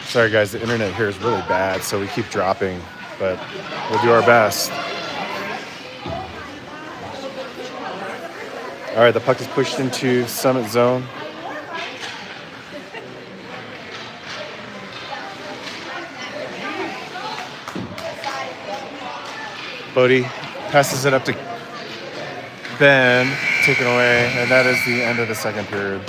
Sorry guys, the internet here is really bad, so we keep dropping, but we'll do our best. All right, the puck is pushed into Summit zone. Bodie passes it up to Ben, taken away, and that is the end of the second period.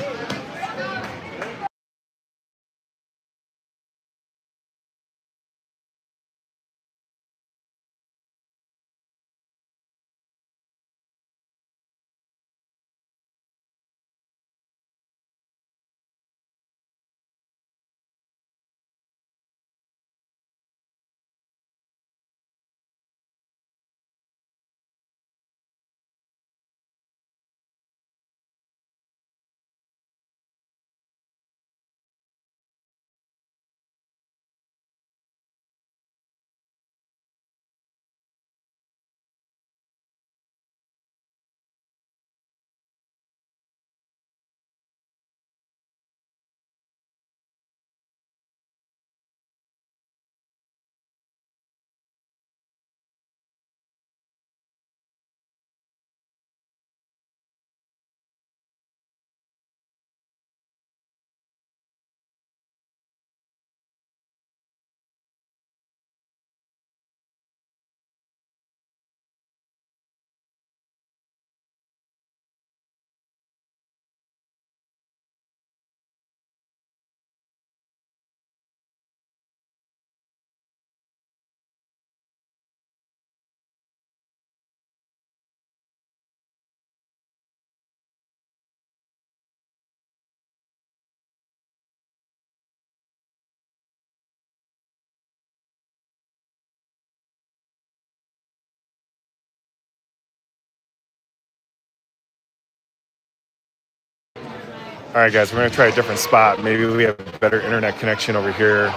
All right, guys, we're going to try a different spot. Maybe we have a better internet connection over here.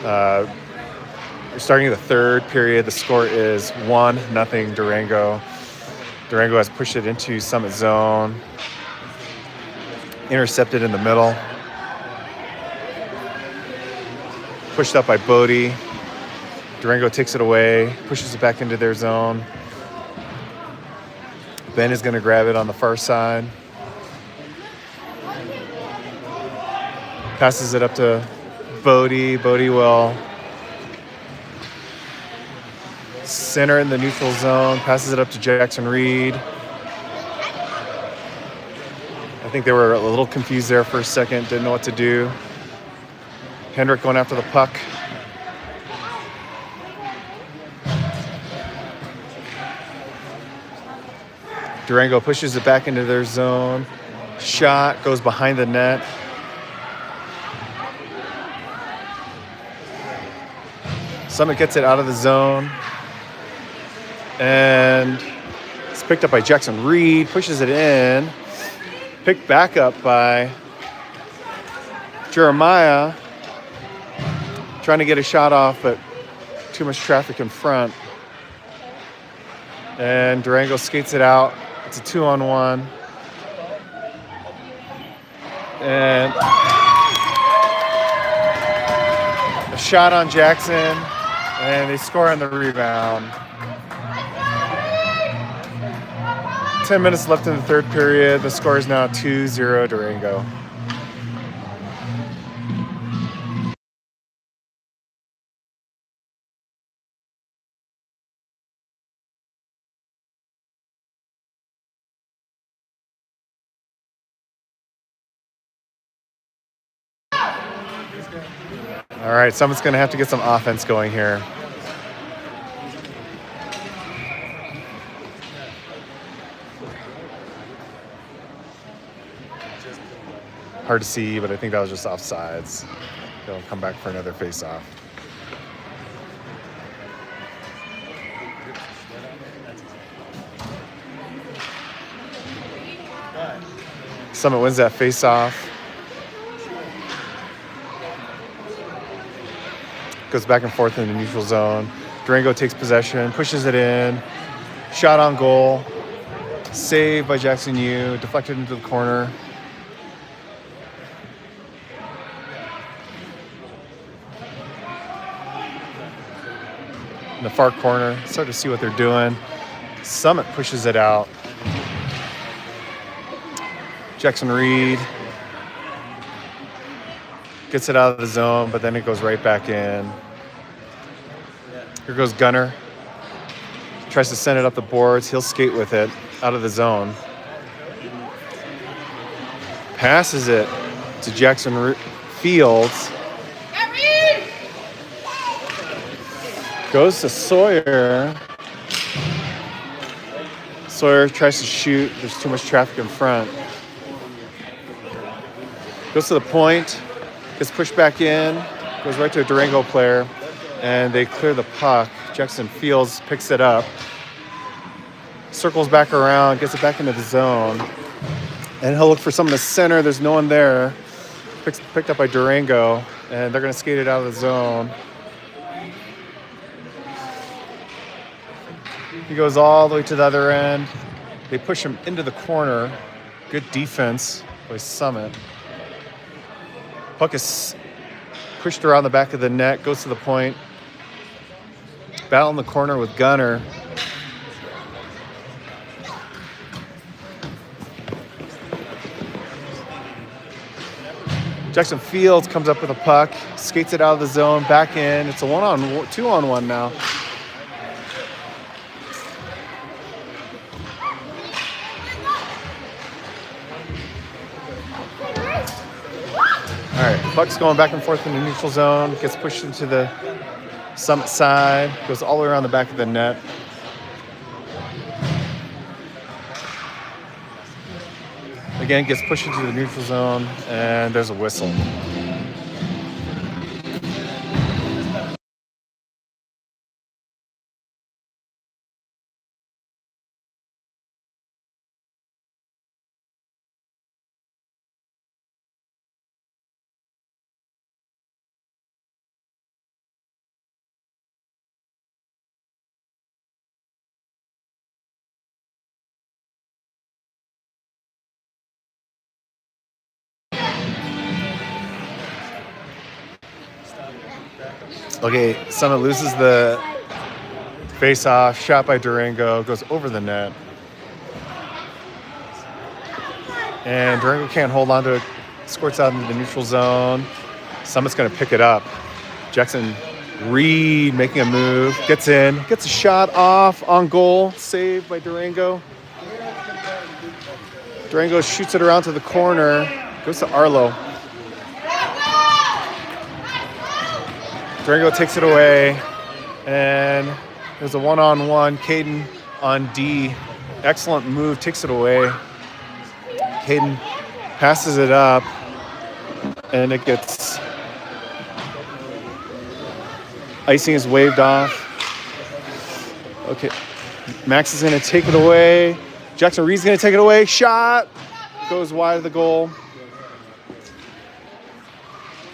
We're starting the third period. The score is 1-0 Durango. Durango has pushed it into Summit zone. Intercepted in the middle. Pushed up by Bodie. Durango takes it away, pushes it back into their zone. Ben is going to grab it on the far side. Passes it up to Bodie. Bodie will center in the neutral zone. Passes it up to Jackson Reed. I think they were a little confused there for a second. Didn't know what to do. Hendrick going after the puck. Durango pushes it back into their zone. Shot goes behind the net. Summit gets it out of the zone. And it's picked up by Jackson Reed. Pushes it in. Picked back up by Jeremiah. Trying to get a shot off, but too much traffic in front. And Durango skates it out. It's a 2-on-1. And a shot on Jackson. And they score on the rebound. 10 minutes left in the third period. The score is now 2-0 Durango. All right, Summit's going to have to get some offense going here. Hard to see, but I think that was just offsides. They'll come back for another face-off. Summit wins that face-off. Goes back and forth in the neutral zone. Durango takes possession, pushes it in. Shot on goal. Saved by Jackson Yu. Deflected into the corner. the far corner. Start to see what they're doing. Summit pushes it out. Jackson Reed gets it out of the zone, but then it goes right back in. Here goes Gunner. Tries to send it up the boards. He'll skate with it out of the zone. Passes it to Jackson Fields. Goes to Sawyer. Sawyer tries to shoot. There's too much traffic in front. Goes to the point. Gets pushed back in. Goes right to a Durango player. And they clear the puck. Jackson Fields picks it up. Circles back around. Gets it back into the zone. And he'll look for someone to center. There's no one there. Picked up by Durango. And they're going to skate it out of the zone. He goes all the way to the other end. They push him into the corner. Good defense by Summit. Puck is pushed around the back of the net. Goes to the point. Battle in the corner with Gunner. Jackson Fields comes up with a puck, skates it out of the zone, back in. It's a 2-on-1 now. All right, puck's going back and forth in the neutral zone, gets pushed into the Summit side, goes all the way around the back of the net. Again, gets pushed into the neutral zone, and there's a whistle. Okay, Summit loses the face-off, shot by Durango, goes over the net. And Durango can't hold on to it, squirts out into the neutral zone. Summit's going to pick it up. Jackson Reed making a move, gets in, gets a shot off on goal, saved by Durango. Durango shoots it around to the corner, goes to Arlo. Durango takes it away, and there's a 1-on-1. Caden on D. Excellent move, takes it away. Caden passes it up, and it gets... Icing is waved off. Okay, Max is going to take it away. Jackson Reed's going to take it away. Shot! Goes wide of the goal.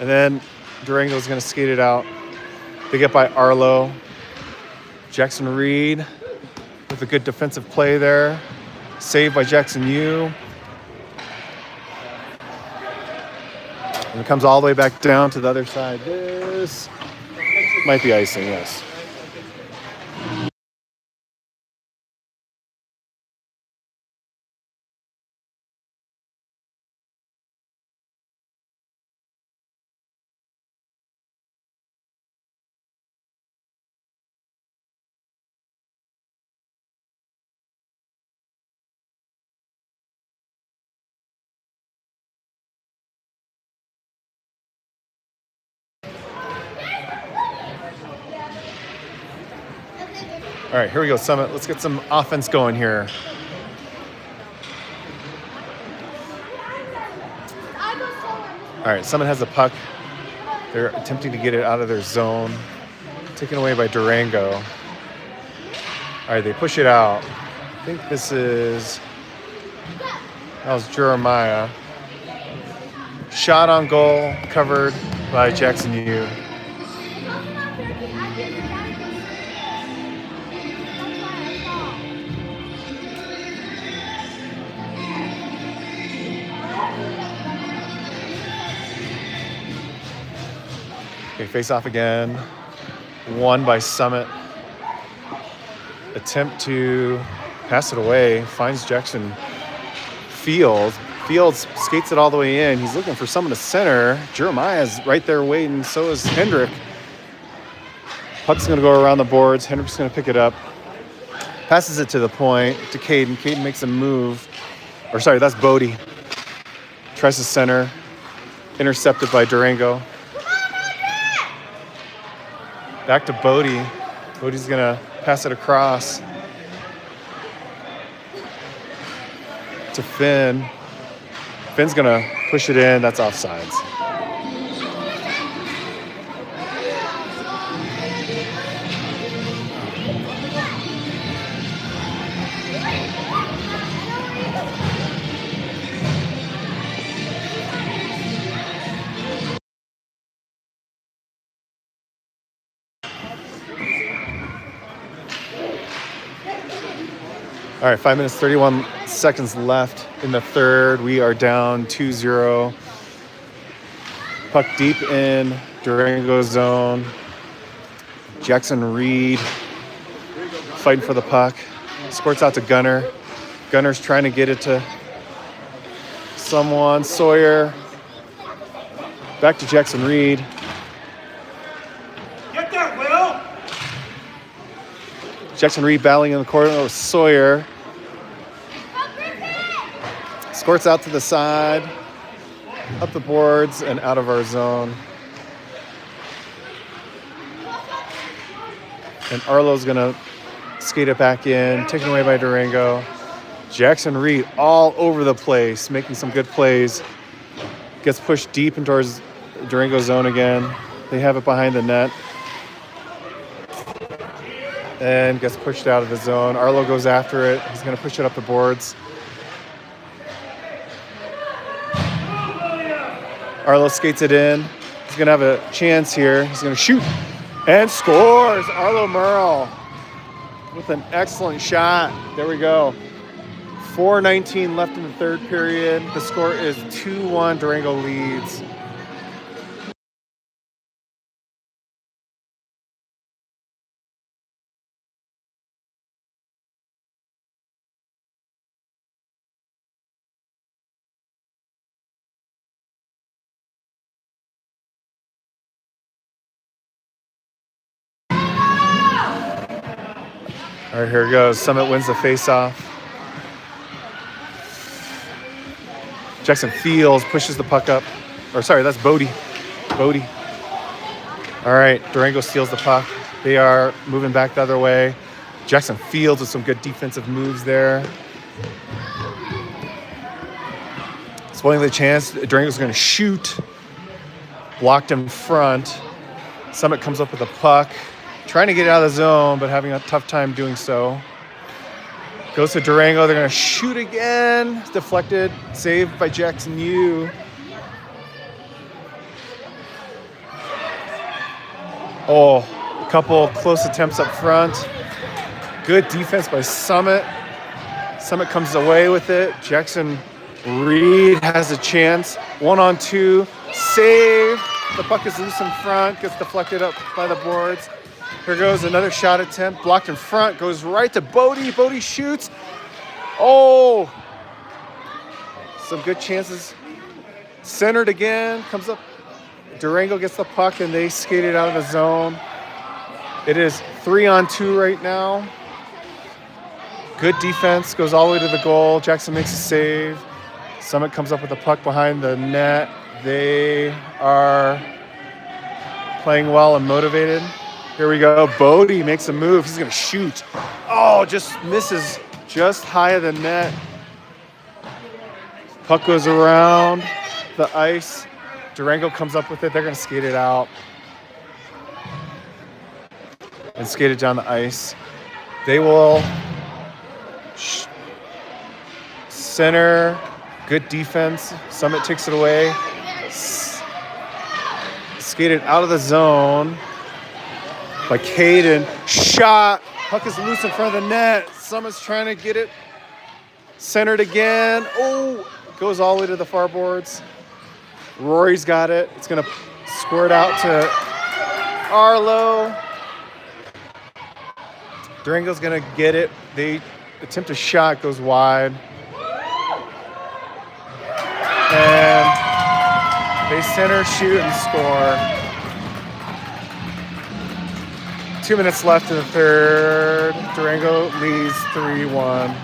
And then Durango's going to skate it out. They get by Arlo. Jackson Reed with a good defensive play there. Saved by Jackson Yu. And it comes all the way back down to the other side. This might be icing, yes. All right, here we go, Summit. Let's get some offense going here. All right, Summit has the puck. They're attempting to get it out of their zone. Taken away by Durango. All right, they push it out. I think that was Jeremiah. Shot on goal, covered by Jackson Yu. Okay, face off again. Won by Summit. attempt to pass it away. Finds Jackson Fields. Fields skates it all the way in. He's looking for someone to center. Jeremiah's right there waiting. So is Hendrick. Puck's going to go around the boards. Hendrick's going to pick it up. Passes it to the point to Caden. Caden makes a move. Or sorry, that's Bodie. Tries to center. Intercepted by Durango. Back to Bodie. Bodie's going to pass it across to Finn. Finn's going to push it in. That's offsides. All right, 5 minutes, 31 seconds left in the third. We are down 2-0. Puck deep in Durango zone. Jackson Reed fighting for the puck. Squirts out to Gunner. Gunner's trying to get it to someone. Sawyer. Back to Jackson Reed. Get there, Will! Jackson Reed battling in the corner with Sawyer. Squirts out to the side, up the boards, and out of our zone. And Arlo's going to skate it back in, taken away by Durango. Jackson Reed all over the place, making some good plays. Gets pushed deep into our Durango zone again. They have it behind the net. And gets pushed out of the zone. Arlo goes after it. He's going to push it up the boards. Arlo skates it in. He's going to have a chance here. He's going to shoot and scores. Arlo Merle with an excellent shot. There we go. 4:19 left in the third period. The score is 2-1. Durango leads. All right, here it goes. Summit wins the faceoff. Jackson Fields pushes the puck up. Or sorry, that's Bodie. Bodie. All right, Durango steals the puck. They are moving back the other way. Jackson Fields with some good defensive moves there. Spoiling the chance. Durango's going to shoot. Blocked in front. Summit comes up with a puck. Trying to get out of the zone, but having a tough time doing so. Goes to Durango. They're going to shoot again. Deflected. Saved by Jackson Yu. Oh, a couple close attempts up front. Good defense by Summit. Summit comes away with it. Jackson Reed has a chance. 1-on-2. Save. The puck is loose in front. Gets deflected up by the boards. Here goes another shot attempt. Blocked in front. Goes right to Bodie. Bodie shoots. Oh! Some good chances. Centered again. Comes up. Durango gets the puck and they skate it out of the zone. It is 3-on-2 right now. Good defense. Goes all the way to the goal. Jackson makes a save. Summit comes up with the puck behind the net. They are playing well and motivated. Here we go. Bodie makes a move. He's going to shoot. Oh, just misses just high of the net. Puck goes around the ice. Durango comes up with it. They're going to skate it out and skate it down the ice. They will center. Good defense. Summit takes it away. Skated out of the zone by Caden. Shot. Puck is loose in front of the net. Summit's trying to get it centered again. Oh, goes all the way to the far boards. Rory's got it. It's going to squirt out to Arlo. Durango's going to get it. They attempt a shot, goes wide. And they center, shoot, and score. 2 minutes left in the third. Durango leads 3-1.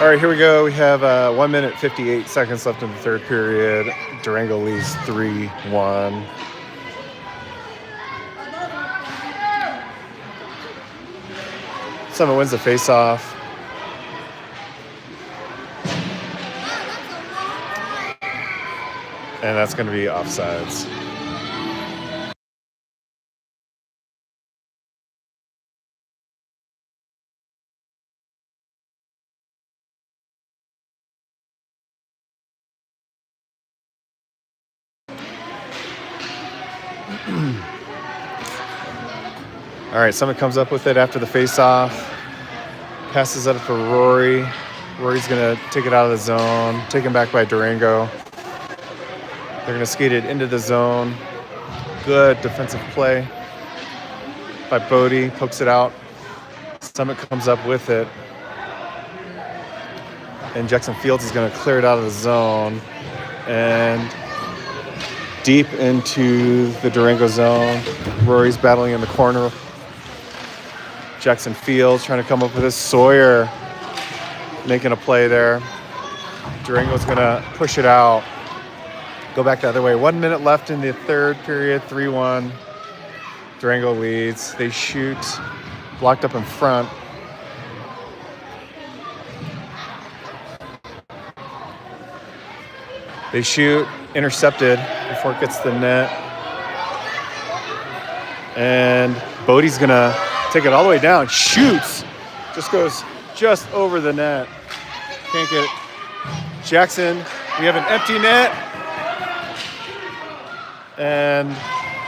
All right, here we go. We have 1 minute 58 seconds left in the third period. Durango leads 3-1. Summit wins the face-off. And that's going to be offsides. All right, Summit comes up with it after the face-off. Passes it up to Rory. Rory's going to take it out of the zone. Taken back by Durango. They're going to skate it into the zone. Good defensive play by Bodie. Pokes it out. Summit comes up with it. And Jackson Fields is going to clear it out of the zone. And deep into the Durango zone. Rory's battling in the corner. Jackson Fields trying to come up with his Sawyer making a play there. Durango's going to push it out. Go back the other way. 1 minute left in the third period, 3-1. Durango leads. They shoot. Blocked up in front. They shoot. Intercepted before it gets to the net. And Bodie's going to take it all the way down. Shoots. Just goes just over the net. Can't get it. Jackson, we have an empty net. And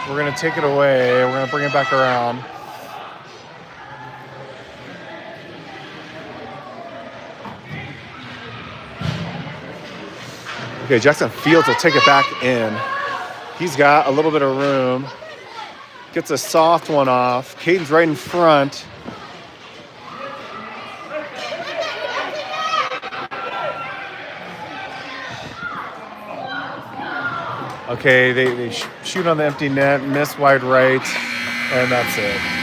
we're going to take it away. We're going to bring it back around. Okay, Jackson Fields will take it back in. He's got a little bit of room. Gets a soft one off. Caden's right in front. Okay, they shoot on the empty net, miss wide right, and that's it.